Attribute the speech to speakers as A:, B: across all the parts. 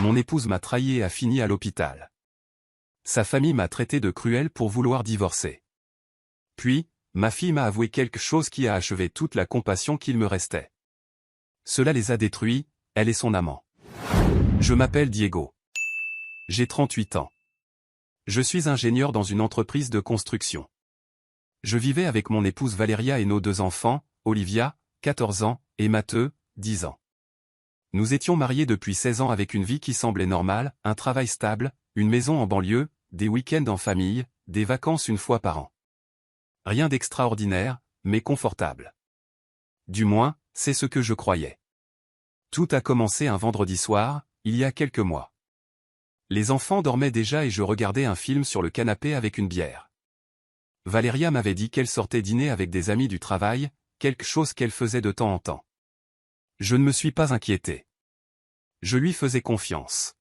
A: Mon épouse m'a trahi et a fini à l'hôpital. Sa famille m'a traité de cruel pour vouloir divorcer. Puis, ma fille m'a avoué quelque chose qui a achevé toute la compassion qu'il me restait. Cela les a détruits, elle et son amant. Je m'appelle Diego. J'ai 38 ans. Je suis ingénieur dans une entreprise de construction. Je vivais avec mon épouse Valeria et nos 2 enfants, Olivia, 14 ans, et Matteo, 10 ans. Nous étions mariés depuis 16 ans avec une vie qui semblait normale, un travail stable, une maison en banlieue, des week-ends en famille, des vacances une fois par an. Rien d'extraordinaire, mais confortable. Du moins, c'est ce que je croyais. Tout a commencé un vendredi soir, il y a quelques mois. Les enfants dormaient déjà et je regardais un film sur le canapé avec une bière. Valeria m'avait dit qu'elle sortait dîner avec des amis du travail, quelque chose qu'elle faisait de temps en temps. Je ne me suis pas inquiété. Je lui faisais confiance.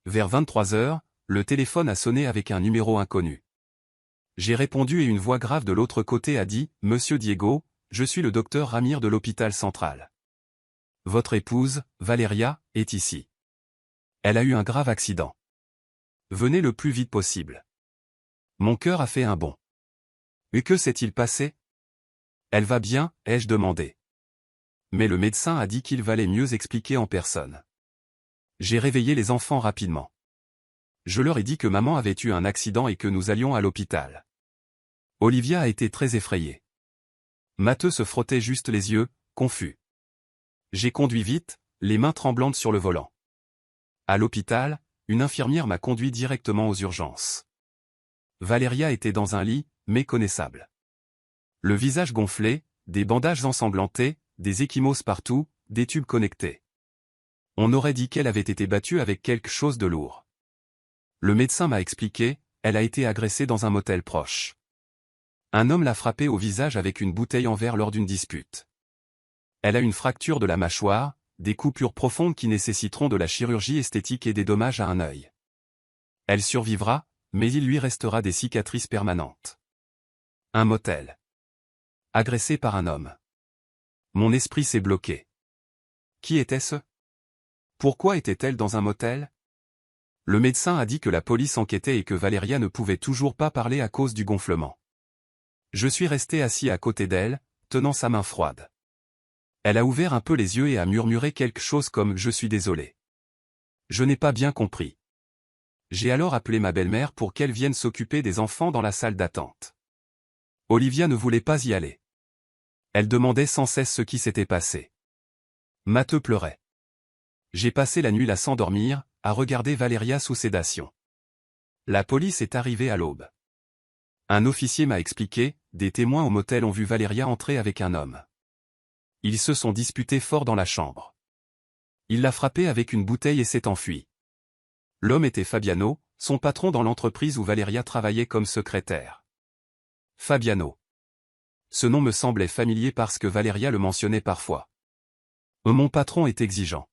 A: Vers 23 heures, le téléphone a sonné avec un numéro inconnu. J'ai répondu et une voix grave de l'autre côté a dit « Monsieur Diego, je suis le docteur Ramir de l'hôpital central. Votre épouse, Valeria, est ici. Elle a eu un grave accident. Venez le plus vite possible. » Mon cœur a fait un bond. Mais que s'est-il passé? Elle va bien, ai-je demandé. Mais le médecin a dit qu'il valait mieux expliquer en personne. J'ai réveillé les enfants rapidement. Je leur ai dit que maman avait eu un accident et que nous allions à l'hôpital. Olivia a été très effrayée. Matteo se frottait juste les yeux, confus. J'ai conduit vite, les mains tremblantes sur le volant. À l'hôpital, une infirmière m'a conduit directement aux urgences. Valeria était dans un lit, méconnaissable. Le visage gonflé, des bandages ensanglantés, des ecchymoses partout, des tubes connectés. On aurait dit qu'elle avait été battue avec quelque chose de lourd. Le médecin m'a expliqué, elle a été agressée dans un motel proche. Un homme l'a frappée au visage avec une bouteille en verre lors d'une dispute. Elle a une fracture de la mâchoire, des coupures profondes qui nécessiteront de la chirurgie esthétique et des dommages à un œil. Elle survivra, mais il lui restera des cicatrices permanentes. Un motel. Agressée par un homme. Mon esprit s'est bloqué. Qui était-ce? Pourquoi était-elle dans un motel? Le médecin a dit que la police enquêtait et que Valeria ne pouvait toujours pas parler à cause du gonflement. Je suis resté assis à côté d'elle, tenant sa main froide. Elle a ouvert un peu les yeux et a murmuré quelque chose comme « Je suis désolé ». Je n'ai pas bien compris. J'ai alors appelé ma belle-mère pour qu'elle vienne s'occuper des enfants dans la salle d'attente. Olivia ne voulait pas y aller. Elle demandait sans cesse ce qui s'était passé. Matteo pleurait. J'ai passé la nuit là sans dormir, à regarder Valeria sous sédation. La police est arrivée à l'aube. Un officier m'a expliqué, des témoins au motel ont vu Valeria entrer avec un homme. Ils se sont disputés fort dans la chambre. Il l'a frappé avec une bouteille et s'est enfui. L'homme était Fabiano, son patron dans l'entreprise où Valeria travaillait comme secrétaire. Fabiano. Ce nom me semblait familier parce que Valeria le mentionnait parfois. Mon patron est exigeant.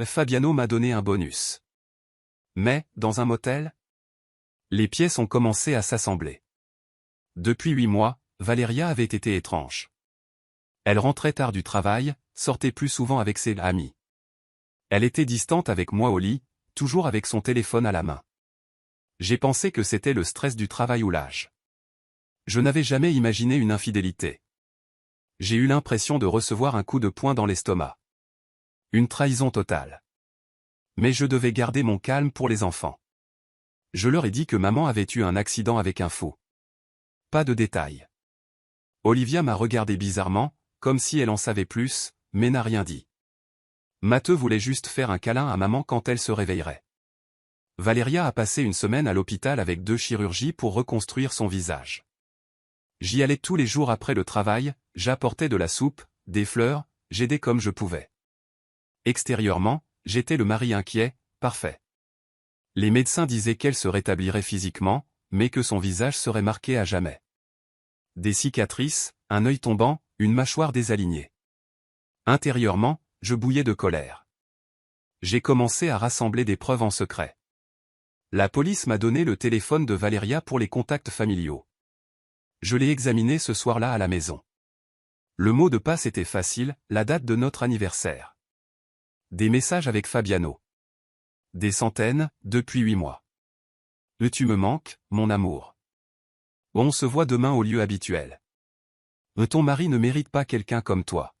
A: Fabiano m'a donné un bonus. Mais, dans un motel? Les pièces ont commencé à s'assembler. Depuis 8 mois, Valeria avait été étrange. Elle rentrait tard du travail, sortait plus souvent avec ses amis. Elle était distante avec moi au lit, toujours avec son téléphone à la main. J'ai pensé que c'était le stress du travail ou l'âge. Je n'avais jamais imaginé une infidélité. J'ai eu l'impression de recevoir un coup de poing dans l'estomac. Une trahison totale. Mais je devais garder mon calme pour les enfants. Je leur ai dit que maman avait eu un accident avec un fou. Pas de détails. Olivia m'a regardé bizarrement, comme si elle en savait plus, mais n'a rien dit. Matteo voulait juste faire un câlin à maman quand elle se réveillerait. Valeria a passé une semaine à l'hôpital avec 2 chirurgies pour reconstruire son visage. J'y allais tous les jours après le travail, j'apportais de la soupe, des fleurs, j'aidais comme je pouvais. Extérieurement, j'étais le mari inquiet, parfait. Les médecins disaient qu'elle se rétablirait physiquement, mais que son visage serait marqué à jamais. Des cicatrices, un œil tombant, une mâchoire désalignée. Intérieurement, je bouillais de colère. J'ai commencé à rassembler des preuves en secret. La police m'a donné le téléphone de Valeria pour les contacts familiaux. Je l'ai examiné ce soir-là à la maison. Le mot de passe était facile, la date de notre anniversaire. Des messages avec Fabiano. Des centaines, depuis 8 mois. Tu me manques, mon amour. On se voit demain au lieu habituel. Ton mari ne mérite pas quelqu'un comme toi.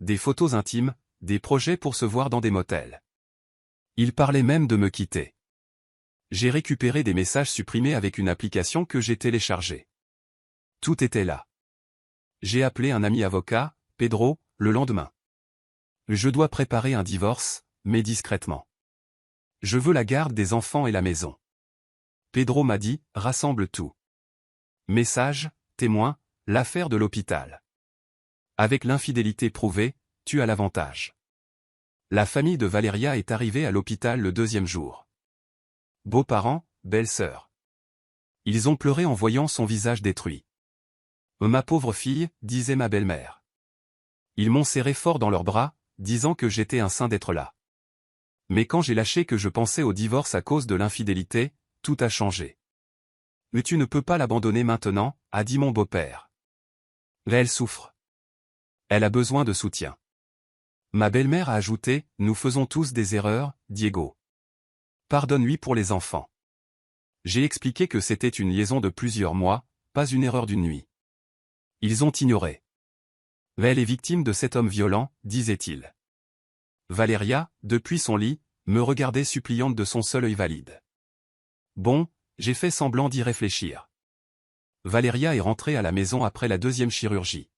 A: Des photos intimes, des projets pour se voir dans des motels. Il parlait même de me quitter. J'ai récupéré des messages supprimés avec une application que j'ai téléchargée. Tout était là. J'ai appelé un ami avocat, Pedro, le lendemain. Je dois préparer un divorce, mais discrètement. Je veux la garde des enfants et la maison. Pedro m'a dit, rassemble tout. Message, témoin, l'affaire de l'hôpital. Avec l'infidélité prouvée, tu as l'avantage. La famille de Valeria est arrivée à l'hôpital le 2e jour. Beaux-parents, belle-sœur. Ils ont pleuré en voyant son visage détruit. Ma pauvre fille, disait ma belle-mère. Ils m'ont serré fort dans leurs bras, disant que j'étais un saint d'être là. Mais quand j'ai lâché que je pensais au divorce à cause de l'infidélité, tout a changé. Mais tu ne peux pas l'abandonner maintenant, a dit mon beau-père. Elle souffre. Elle a besoin de soutien. Ma belle-mère a ajouté, nous faisons tous des erreurs, Diego. Pardonne-lui pour les enfants. J'ai expliqué que c'était une liaison de plusieurs mois, pas une erreur d'une nuit. Ils ont ignoré. Elle est victime de cet homme violent, disait-il. Valeria, depuis son lit, me regardait suppliante de son seul œil valide. Bon, j'ai fait semblant d'y réfléchir. Valeria est rentrée à la maison après la 2e chirurgie.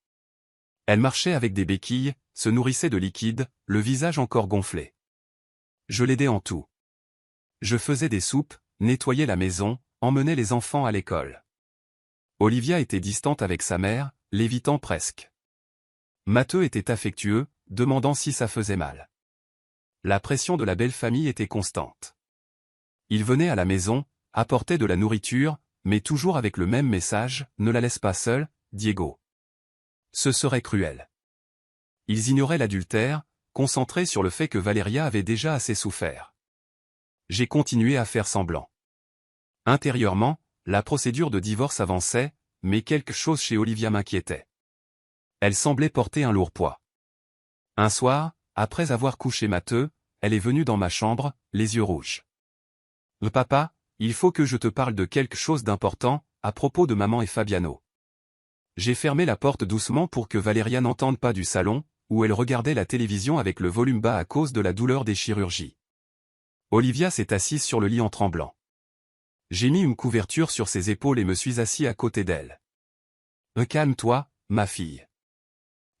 A: Elle marchait avec des béquilles, se nourrissait de liquide, le visage encore gonflé. Je l'aidais en tout. Je faisais des soupes, nettoyais la maison, emmenais les enfants à l'école. Olivia était distante avec sa mère, l'évitant presque. Matteux était affectueux, demandant si ça faisait mal. La pression de la belle famille était constante. Il venait à la maison, apportait de la nourriture, mais toujours avec le même message, ne la laisse pas seule, Diego. Ce serait cruel. Ils ignoraient l'adultère, concentrés sur le fait que Valeria avait déjà assez souffert. J'ai continué à faire semblant. Intérieurement, la procédure de divorce avançait, mais quelque chose chez Olivia m'inquiétait. Elle semblait porter un lourd poids. Un soir, après avoir couché Matteux, elle est venue dans ma chambre, les yeux rouges. « Papa, il faut que je te parle de quelque chose d'important, à propos de maman et Fabiano. » J'ai fermé la porte doucement pour que Valeria n'entende pas du salon, où elle regardait la télévision avec le volume bas à cause de la douleur des chirurgies. Olivia s'est assise sur le lit en tremblant. J'ai mis une couverture sur ses épaules et me suis assis à côté d'elle. « Calme-toi, ma fille.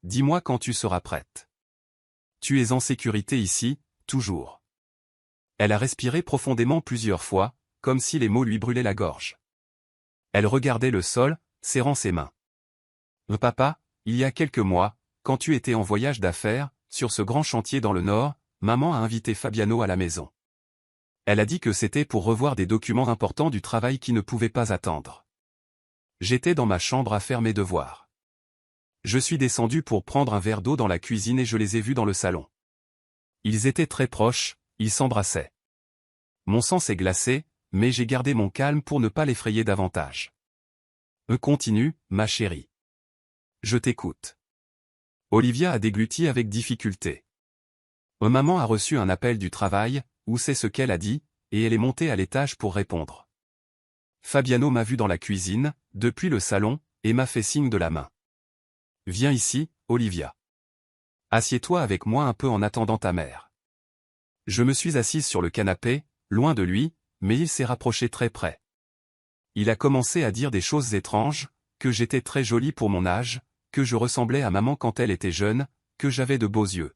A: Dis-moi quand tu seras prête. Tu es en sécurité ici, toujours. » Elle a respiré profondément plusieurs fois, comme si les mots lui brûlaient la gorge. Elle regardait le sol, serrant ses mains. « Papa, il y a quelques mois, quand tu étais en voyage d'affaires, sur ce grand chantier dans le Nord, maman a invité Fabiano à la maison. Elle a dit que c'était pour revoir des documents importants du travail qui ne pouvaient pas attendre. J'étais dans ma chambre à faire mes devoirs. Je suis descendu pour prendre un verre d'eau dans la cuisine et je les ai vus dans le salon. Ils étaient très proches, ils s'embrassaient. Mon sang s'est glacé, mais j'ai gardé mon calme pour ne pas l'effrayer davantage. Continue, ma chérie. Je t'écoute. Olivia a dégluti avec difficulté. Maman a reçu un appel du travail, ou c'est ce qu'elle a dit, et elle est montée à l'étage pour répondre. Fabiano m'a vu dans la cuisine, depuis le salon, et m'a fait signe de la main. Viens ici, Olivia. Assieds-toi avec moi un peu en attendant ta mère. Je me suis assise sur le canapé, loin de lui, mais il s'est rapproché très près. Il a commencé à dire des choses étranges, que j'étais très jolie pour mon âge, que je ressemblais à maman quand elle était jeune, que j'avais de beaux yeux.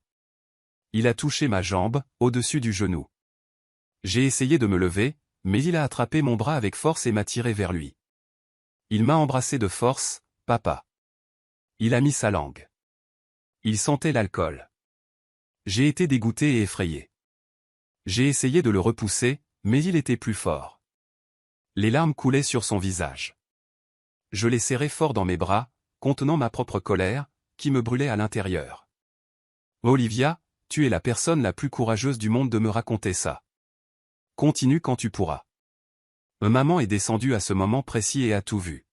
A: Il a touché ma jambe, au-dessus du genou. J'ai essayé de me lever, mais il a attrapé mon bras avec force et m'a tiré vers lui. Il m'a embrassé de force, papa. Il a mis sa langue. Il sentait l'alcool. J'ai été dégoûté et effrayé. J'ai essayé de le repousser, mais il était plus fort. Les larmes coulaient sur son visage. Je l'ai serré fort dans mes bras, contenant ma propre colère, qui me brûlait à l'intérieur. Olivia, tu es la personne la plus courageuse du monde de me raconter ça. Continue quand tu pourras. Maman est descendue à ce moment précis et a tout vu.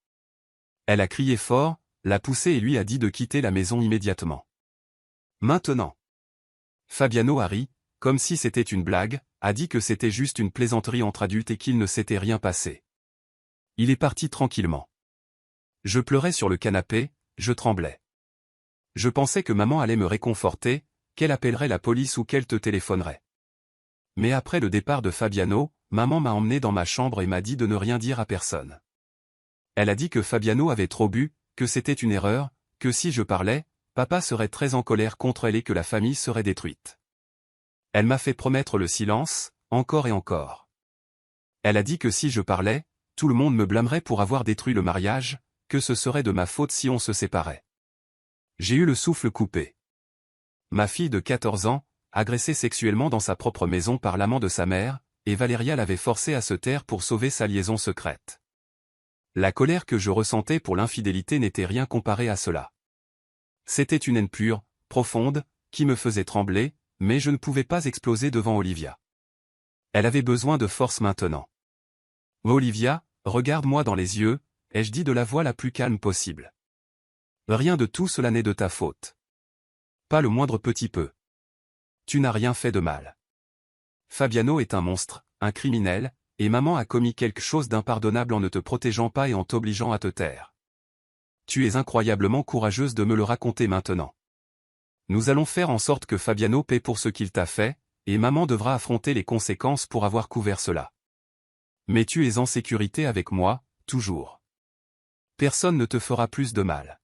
A: Elle a crié fort, l'a poussé et lui a dit de quitter la maison immédiatement. Maintenant. Fabiano a ri, comme si c'était une blague, a dit que c'était juste une plaisanterie entre adultes et qu'il ne s'était rien passé. Il est parti tranquillement. Je pleurais sur le canapé, je tremblais. Je pensais que maman allait me réconforter, qu'elle appellerait la police ou qu'elle te téléphonerait. Mais après le départ de Fabiano, maman m'a emmené dans ma chambre et m'a dit de ne rien dire à personne. Elle a dit que Fabiano avait trop bu, que c'était une erreur, que si je parlais, papa serait très en colère contre elle et que la famille serait détruite. Elle m'a fait promettre le silence, encore et encore. Elle a dit que si je parlais, tout le monde me blâmerait pour avoir détruit le mariage, que ce serait de ma faute si on se séparait. J'ai eu le souffle coupé. Ma fille de 14 ans, agressée sexuellement dans sa propre maison par l'amant de sa mère, et Valéria l'avait forcée à se taire pour sauver sa liaison secrète. La colère que je ressentais pour l'infidélité n'était rien comparée à cela. C'était une haine pure, profonde, qui me faisait trembler, mais je ne pouvais pas exploser devant Olivia. Elle avait besoin de force maintenant. « Olivia, regarde-moi dans les yeux », ai-je dit de la voix la plus calme possible. « Rien de tout cela n'est de ta faute. Pas le moindre petit peu. Tu n'as rien fait de mal. Fabiano est un monstre, un criminel, et maman a commis quelque chose d'impardonnable en ne te protégeant pas et en t'obligeant à te taire. Tu es incroyablement courageuse de me le raconter maintenant. Nous allons faire en sorte que Fabiano paie pour ce qu'il t'a fait, et maman devra affronter les conséquences pour avoir couvert cela. Mais tu es en sécurité avec moi, toujours. Personne ne te fera plus de mal. »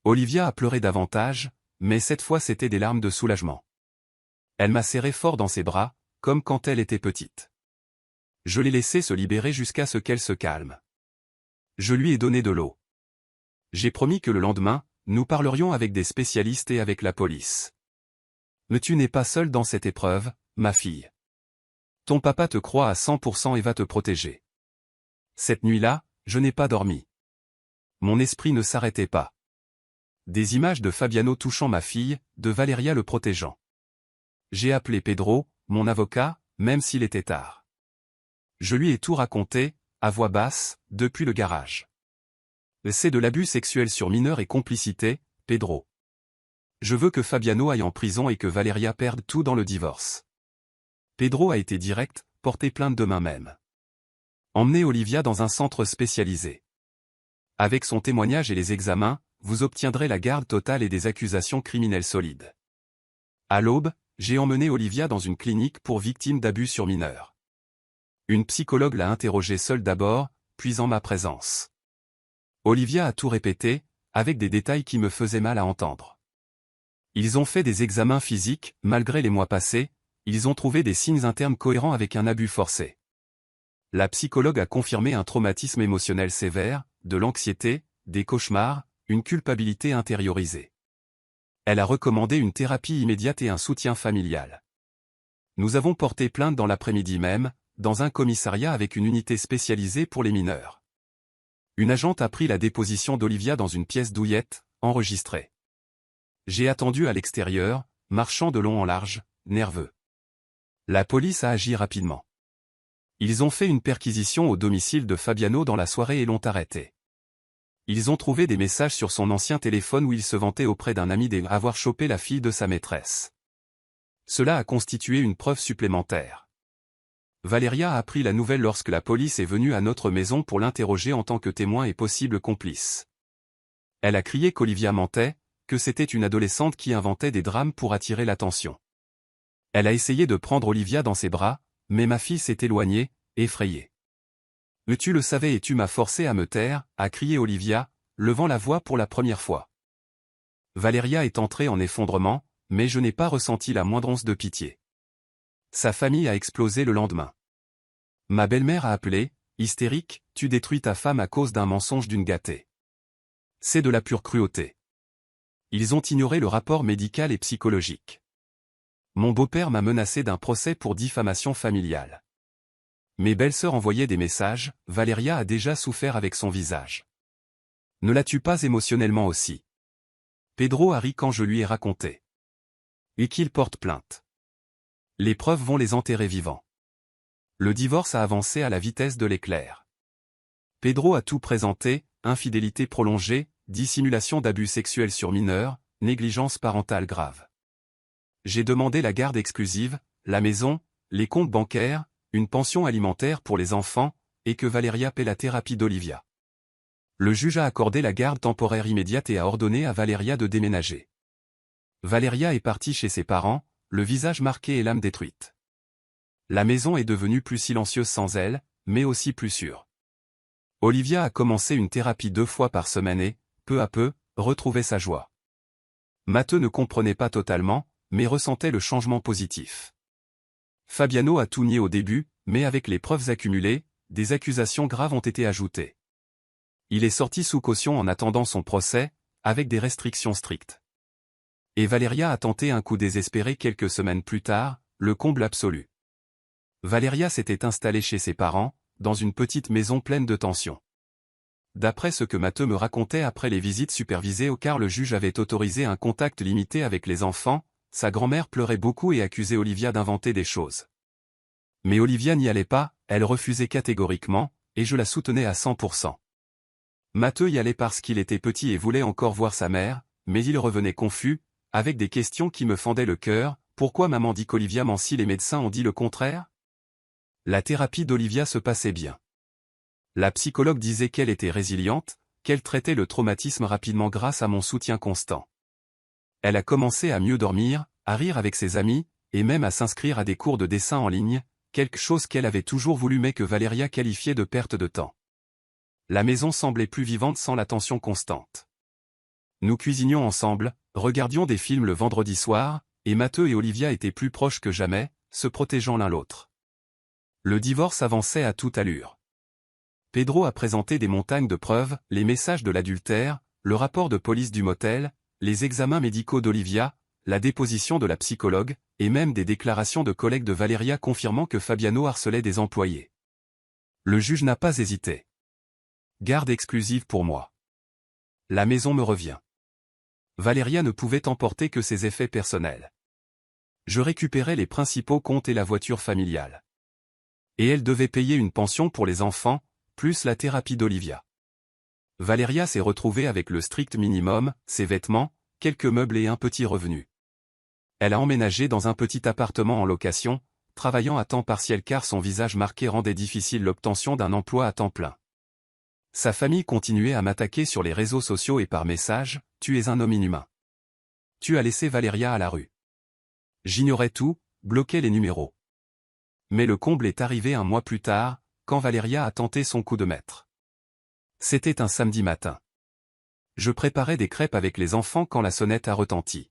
A: Olivia a pleuré davantage, mais cette fois c'était des larmes de soulagement. Elle m'a serré fort dans ses bras, comme quand elle était petite. Je l'ai laissée se libérer jusqu'à ce qu'elle se calme. Je lui ai donné de l'eau. J'ai promis que le lendemain, nous parlerions avec des spécialistes et avec la police. Mais tu n'es pas seule dans cette épreuve, ma fille. Ton papa te croit à 100% et va te protéger. Cette nuit-là, je n'ai pas dormi. Mon esprit ne s'arrêtait pas. Des images de Fabiano touchant ma fille, de Valéria le protégeant. J'ai appelé Pedro, mon avocat, même s'il était tard. Je lui ai tout raconté, à voix basse, depuis le garage. C'est de l'abus sexuel sur mineur et complicité, Pedro. Je veux que Fabiano aille en prison et que Valéria perde tout dans le divorce. Pedro a été direct, porté plainte demain même. Emmenez Olivia dans un centre spécialisé. Avec son témoignage et les examens, vous obtiendrez la garde totale et des accusations criminelles solides. À l'aube, j'ai emmené Olivia dans une clinique pour victimes d'abus sur mineurs. Une psychologue l'a interrogée seule d'abord, puis en ma présence. Olivia a tout répété, avec des détails qui me faisaient mal à entendre. Ils ont fait des examens physiques, malgré les mois passés, ils ont trouvé des signes internes cohérents avec un abus forcé. La psychologue a confirmé un traumatisme émotionnel sévère, de l'anxiété, des cauchemars, une culpabilité intériorisée. Elle a recommandé une thérapie immédiate et un soutien familial. Nous avons porté plainte dans l'après-midi même, dans un commissariat avec une unité spécialisée pour les mineurs. Une agente a pris la déposition d'Olivia dans une pièce douillette, enregistrée. J'ai attendu à l'extérieur, marchant de long en large, nerveux. La police a agi rapidement. Ils ont fait une perquisition au domicile de Fabiano dans la soirée et l'ont arrêté. Ils ont trouvé des messages sur son ancien téléphone où il se vantait auprès d'un ami d'avoir chopé la fille de sa maîtresse. Cela a constitué une preuve supplémentaire. Valéria a appris la nouvelle lorsque la police est venue à notre maison pour l'interroger en tant que témoin et possible complice. Elle a crié qu'Olivia mentait, que c'était une adolescente qui inventait des drames pour attirer l'attention. Elle a essayé de prendre Olivia dans ses bras, mais ma fille s'est éloignée, effrayée. « Mais tu le savais et tu m'as forcé à me taire », a crié Olivia, levant la voix pour la première fois. Valéria est entrée en effondrement, mais je n'ai pas ressenti la moindre once de pitié. Sa famille a explosé le lendemain. Ma belle-mère a appelé, hystérique, « Tu détruis ta femme à cause d'un mensonge d'une gâtée. » C'est de la pure cruauté. Ils ont ignoré le rapport médical et psychologique. Mon beau-père m'a menacé d'un procès pour diffamation familiale. Mes belles-sœurs envoyaient des messages, Valéria a déjà souffert avec son visage. Ne l'as-tu pas émotionnellement aussi? Pedro a ri quand je lui ai raconté. Et qu'il porte plainte. Les preuves vont les enterrer vivants. Le divorce a avancé à la vitesse de l'éclair. Pedro a tout présenté, infidélité prolongée, dissimulation d'abus sexuels sur mineurs, négligence parentale grave. J'ai demandé la garde exclusive, la maison, les comptes bancaires, une pension alimentaire pour les enfants, et que Valeria paie la thérapie d'Olivia. Le juge a accordé la garde temporaire immédiate et a ordonné à Valeria de déménager. Valeria est partie chez ses parents, le visage marqué et l'âme détruite. La maison est devenue plus silencieuse sans elle, mais aussi plus sûre. Olivia a commencé une thérapie 2 fois par semaine et, peu à peu, retrouvait sa joie. Matteo ne comprenait pas totalement, mais ressentait le changement positif. Fabiano a tout nié au début, mais avec les preuves accumulées, des accusations graves ont été ajoutées. Il est sorti sous caution en attendant son procès, avec des restrictions strictes. Et Valeria a tenté un coup désespéré quelques semaines plus tard, le comble absolu. Valeria s'était installée chez ses parents, dans une petite maison pleine de tensions. D'après ce que Matteo me racontait après les visites supervisées car le juge avait autorisé un contact limité avec les enfants, sa grand-mère pleurait beaucoup et accusait Olivia d'inventer des choses. Mais Olivia n'y allait pas, elle refusait catégoriquement, et je la soutenais à 100%. Matteo y allait parce qu'il était petit et voulait encore voir sa mère, mais il revenait confus, avec des questions qui me fendaient le cœur. Pourquoi maman dit qu'Olivia ment si les médecins ont dit le contraire? La thérapie d'Olivia se passait bien. La psychologue disait qu'elle était résiliente, qu'elle traitait le traumatisme rapidement grâce à mon soutien constant. Elle a commencé à mieux dormir, à rire avec ses amis, et même à s'inscrire à des cours de dessin en ligne, quelque chose qu'elle avait toujours voulu mais que Valeria qualifiait de perte de temps. La maison semblait plus vivante sans l'attention constante. Nous cuisinions ensemble, regardions des films le vendredi soir, et Matteo et Olivia étaient plus proches que jamais, se protégeant l'un l'autre. Le divorce avançait à toute allure. Pedro a présenté des montagnes de preuves, les messages de l'adultère, le rapport de police du motel, les examens médicaux d'Olivia, la déposition de la psychologue, et même des déclarations de collègues de Valeria confirmant que Fabiano harcelait des employés. Le juge n'a pas hésité. Garde exclusive pour moi. La maison me revient. Valeria ne pouvait emporter que ses effets personnels. Je récupérais les principaux comptes et la voiture familiale. Et elle devait payer une pension pour les enfants, plus la thérapie d'Olivia. Valeria s'est retrouvée avec le strict minimum, ses vêtements, quelques meubles et un petit revenu. Elle a emménagé dans un petit appartement en location, travaillant à temps partiel car son visage marqué rendait difficile l'obtention d'un emploi à temps plein. Sa famille continuait à m'attaquer sur les réseaux sociaux et par message, « Tu es un homme inhumain. Tu as laissé Valeria à la rue. » J'ignorais tout, bloquais les numéros. Mais le comble est arrivé un mois plus tard, quand Valeria a tenté son coup de maître. C'était un samedi matin. Je préparais des crêpes avec les enfants quand la sonnette a retenti.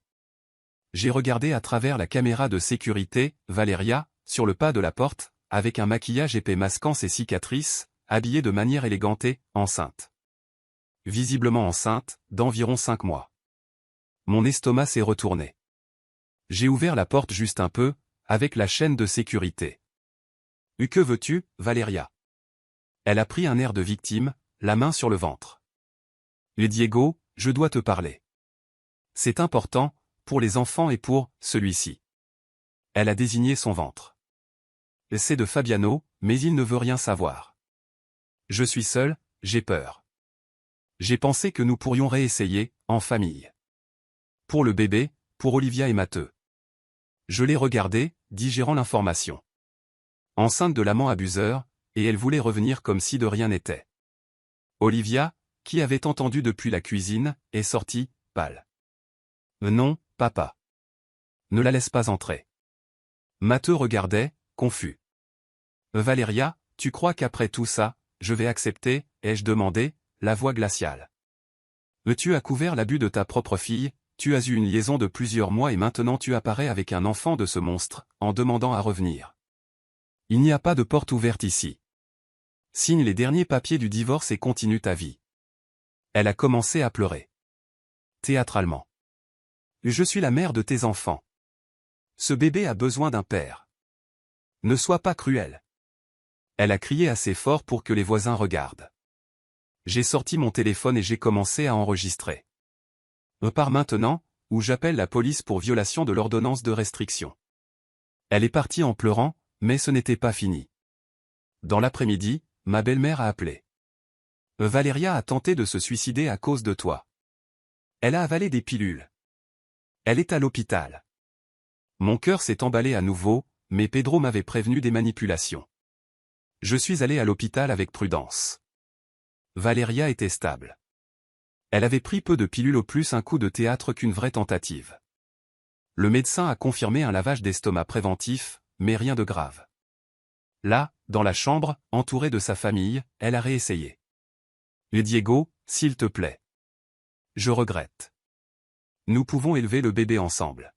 A: J'ai regardé à travers la caméra de sécurité, Valeria, sur le pas de la porte, avec un maquillage épais masquant ses cicatrices, habillée de manière élégante et enceinte. Visiblement enceinte, d'environ 5 mois. Mon estomac s'est retourné. J'ai ouvert la porte juste un peu, avec la chaîne de sécurité. « Que veux-tu, Valeria ?» Elle a pris un air de victime, la main sur le ventre. « Diego, je dois te parler. C'est important, pour les enfants et pour celui-ci. » Elle a désigné son ventre. « C'est de Fabiano, mais il ne veut rien savoir. Je suis seule, j'ai peur. J'ai pensé que nous pourrions réessayer, en famille. Pour le bébé, pour Olivia et Matteo. » Je l'ai regardée, digérant l'information. Enceinte de l'amant abuseur, et elle voulait revenir comme si de rien n'était. Olivia, qui avait entendu depuis la cuisine, est sortie, pâle. « Non, papa. Ne la laisse pas entrer. » Matteo regardait, confus. « Valeria, tu crois qu'après tout ça, je vais accepter ?» ai-je demandé, la voix glaciale. « Tu as couvert l'abus de ta propre fille, tu as eu une liaison de plusieurs mois et maintenant tu apparais avec un enfant de ce monstre, en demandant à revenir. Il n'y a pas de porte ouverte ici. Signe les derniers papiers du divorce et continue ta vie. » Elle a commencé à pleurer. Théâtralement. « Je suis la mère de tes enfants. Ce bébé a besoin d'un père. Ne sois pas cruel. » Elle a crié assez fort pour que les voisins regardent. J'ai sorti mon téléphone et j'ai commencé à enregistrer. Repars maintenant, ou j'appelle la police pour violation de l'ordonnance de restriction. Elle est partie en pleurant, mais ce n'était pas fini. Dans l'après-midi, ma belle-mère a appelé. Valeria a tenté de se suicider à cause de toi. Elle a avalé des pilules. Elle est à l'hôpital. Mon cœur s'est emballé à nouveau, mais Pedro m'avait prévenu des manipulations. Je suis allé à l'hôpital avec prudence. Valeria était stable. Elle avait pris peu de pilules au plus un coup de théâtre qu'une vraie tentative. Le médecin a confirmé un lavage d'estomac préventif, mais rien de grave. Là, dans la chambre, entourée de sa famille, elle a réessayé. Et Diego, s'il te plaît. Je regrette. Nous pouvons élever le bébé ensemble.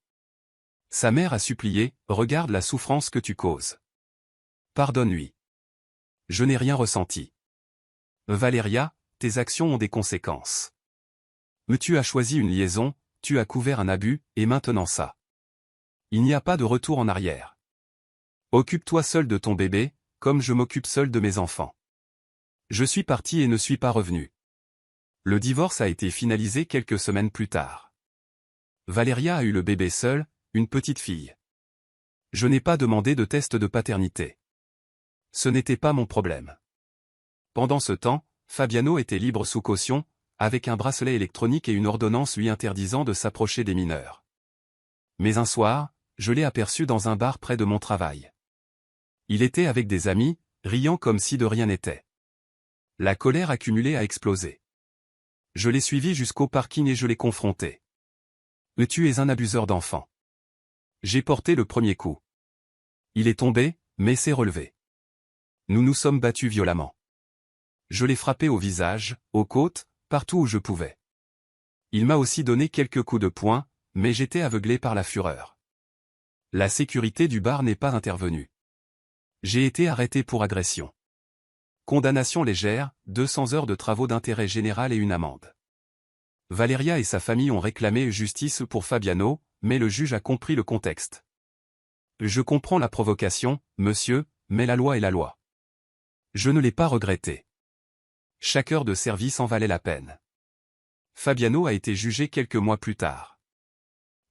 A: Sa mère a supplié, regarde la souffrance que tu causes. Pardonne-lui. Je n'ai rien ressenti. Valeria, tes actions ont des conséquences. Mais tu as choisi une liaison, tu as couvert un abus, et maintenant ça. Il n'y a pas de retour en arrière. Occupe-toi seul de ton bébé, comme je m'occupe seul de mes enfants. Je suis parti et ne suis pas revenu. Le divorce a été finalisé quelques semaines plus tard. Valeria a eu le bébé seul, une petite fille. Je n'ai pas demandé de test de paternité. Ce n'était pas mon problème. Pendant ce temps, Fabiano était libre sous caution, avec un bracelet électronique et une ordonnance lui interdisant de s'approcher des mineurs. Mais un soir, je l'ai aperçu dans un bar près de mon travail. Il était avec des amis, riant comme si de rien n'était. La colère accumulée a explosé. Je l'ai suivi jusqu'au parking et je l'ai confronté. Mais tu es un abuseur d'enfants. J'ai porté le premier coup. Il est tombé, mais s'est relevé. Nous nous sommes battus violemment. Je l'ai frappé au visage, aux côtes, partout où je pouvais. Il m'a aussi donné quelques coups de poing, mais j'étais aveuglé par la fureur. La sécurité du bar n'est pas intervenue. J'ai été arrêté pour agression. Condamnation légère, 200 heures de travaux d'intérêt général et une amende. Valeria et sa famille ont réclamé justice pour Fabiano, mais le juge a compris le contexte. Je comprends la provocation, monsieur, mais la loi est la loi. Je ne l'ai pas regretté. Chaque heure de service en valait la peine. Fabiano a été jugé quelques mois plus tard.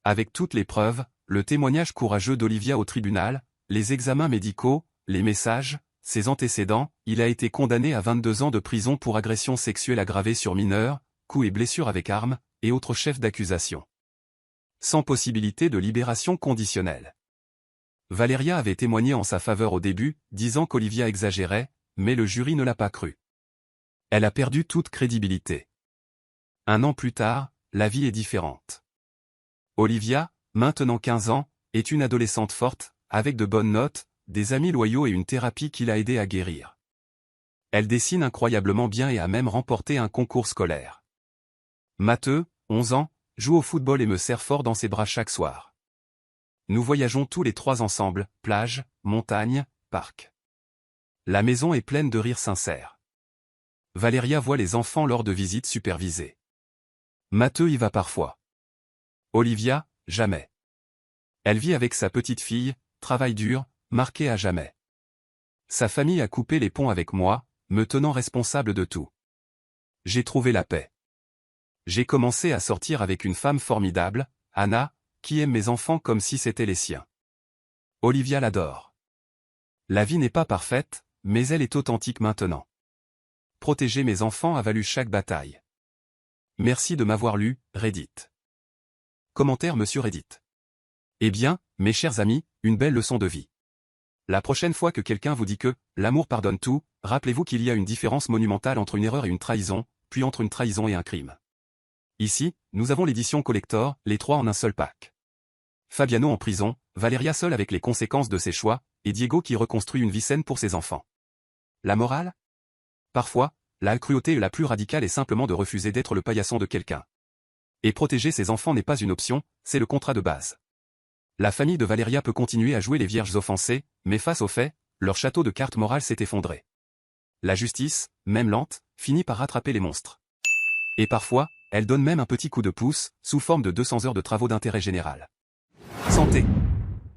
A: Avec toutes les preuves, le témoignage courageux d'Olivia au tribunal, les examens médicaux, les messages, ses antécédents, il a été condamné à 22 ans de prison pour agression sexuelle aggravée sur mineur, coups et blessures avec armes, et autres chefs d'accusation. Sans possibilité de libération conditionnelle. Valeria avait témoigné en sa faveur au début, disant qu'Olivia exagérait, mais le jury ne l'a pas cru. Elle a perdu toute crédibilité. Un an plus tard, la vie est différente. Olivia, maintenant 15 ans, est une adolescente forte, avec de bonnes notes, des amis loyaux et une thérapie qui l'a aidée à guérir. Elle dessine incroyablement bien et a même remporté un concours scolaire. Matteux, 11 ans, joue au football et me serre fort dans ses bras chaque soir. Nous voyageons tous les trois ensemble, plage, montagne, parc. La maison est pleine de rires sincères. Valeria voit les enfants lors de visites supervisées. Matteux y va parfois. Olivia, jamais. Elle vit avec sa petite fille, travail dur, marqué à jamais. Sa famille a coupé les ponts avec moi, me tenant responsable de tout. J'ai trouvé la paix. J'ai commencé à sortir avec une femme formidable, Anna, qui aime mes enfants comme si c'étaient les siens. Olivia l'adore. La vie n'est pas parfaite, mais elle est authentique maintenant. Protéger mes enfants a valu chaque bataille. Merci de m'avoir lu, Reddit. Commentaire Monsieur Reddit. Eh bien, mes chers amis, une belle leçon de vie. La prochaine fois que quelqu'un vous dit que « l'amour pardonne tout », rappelez-vous qu'il y a une différence monumentale entre une erreur et une trahison, puis entre une trahison et un crime. Ici, nous avons l'édition collector, les trois en un seul pack. Fabiano en prison, Valeria seule avec les conséquences de ses choix, et Diego qui reconstruit une vie saine pour ses enfants. La morale ? Parfois, la cruauté la plus radicale est simplement de refuser d'être le paillasson de quelqu'un. Et protéger ses enfants n'est pas une option, c'est le contrat de base. La famille de Valeria peut continuer à jouer les vierges offensées, mais face aux faits, leur château de cartes morales s'est effondré. La justice, même lente, finit par rattraper les monstres. Et parfois, elle donne même un petit coup de pouce, sous forme de 200 heures de travaux d'intérêt général. Santé.